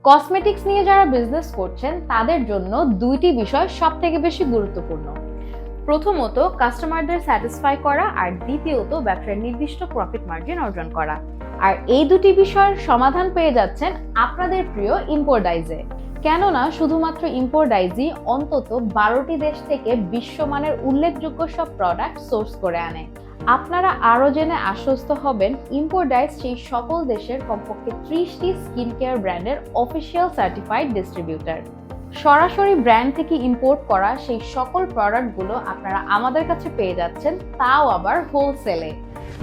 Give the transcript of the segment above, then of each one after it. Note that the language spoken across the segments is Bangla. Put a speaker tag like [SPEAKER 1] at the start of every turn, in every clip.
[SPEAKER 1] কসমেটিক্স নিয়ে যারা বিজনেস করছেন তাদের জন্য দুইটি বিষয় সবথেকে বেশি গুরুত্বপূর্ণ। প্রথমত কাস্টমারদের স্যাটিসফাই করা, আর দ্বিতীয়ত ব্যবসার নির্দিষ্ট প্রফিট মার্জিন অর্জন করা। আর এই দুটি বিষয়ের সমাধান পেয়ে যাচ্ছেন আপনাদের প্রিয় ইম্পোর্টাইজে। কেননা শুধুমাত্র ইম্পোর্টাইজই অন্তত 12টি দেশ থেকে বিশ্বমানের উল্লেখযোগ্য সব প্রোডাক্ট সোর্স করে আনে। আপনারা আরও জেনে আশ্বস্ত হবেন ইম্পোর্টাইজ সেই সকল দেশের কমপক্ষে 30টি স্কিন কেয়ার ব্র্যান্ডের অফিসিয়াল সার্টিফাইড ডিস্ট্রিবিউটর। সরাসরি ব্র্যান্ড থেকে ইম্পোর্ট করা সেই সকল প্রোডাক্টগুলো আপনারা আমাদের কাছে পেয়ে যাচ্ছেন, তাও আবার হোলসেলে।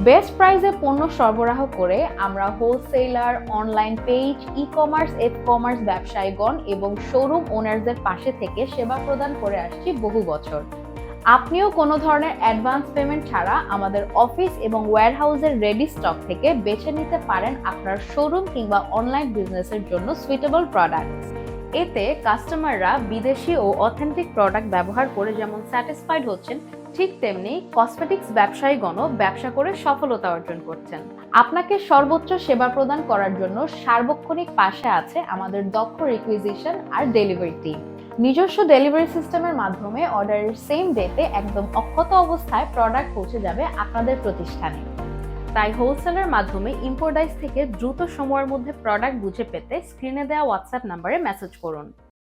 [SPEAKER 1] বেস্ট প্রাইসে পণ্য সরবরাহ করে আমরা wholesaler, online page, e-commerce, f-commerce ব্যবসায়ীগণ এবং শোরুম ওনারদের পাশে থেকে সেবা প্রদান করে আসছি বহু বছর। আপনিও কোনো ধরনের অ্যাডভান্স পেমেন্ট ছাড়া আমাদের অফিস এবং ওয়্যারহাউসের রেডি স্টক থেকে বেছে নিতে পারেন আপনার শোরুম কিংবা অনলাইন বিজনেসের জন্য সুইটেবল প্রোডাক্ট। এতে কাস্টমাররা বিদেশি ও অথেন্টিক প্রোডাক্ট ব্যবহার করে যেমন স্যাটিসফাইড হচ্ছেন, ঠিক তেমনি কসমেটিক্স ব্যবসায়ীগণও ব্যবসা করে সফলতা অর্জন করছেন। আপনাকে সর্বোচ্চ সেবা প্রদান করার জন্য সার্বক্ষণিক পাশে আছে আমাদের দক্ষ রিকুইজিশন আর ডেলিভারি টিম। নিজস্ব ডেলিভারি সিস্টেমের মাধ্যমে অর্ডারের সেম ডেতে একদম অক্ষত অবস্থায় প্রোডাক্ট পৌঁছে যাবে আপনাদের প্রতিষ্ঠানে। তাই হোলসেলের মাধ্যমে ইম্পোর্টাইজ থেকে দ্রুত সময়ের মধ্যে প্রোডাক্ট বুঝে পেতে স্ক্রিনে দেওয়া হোয়াটসঅ্যাপ নাম্বারে মেসেজ করুন।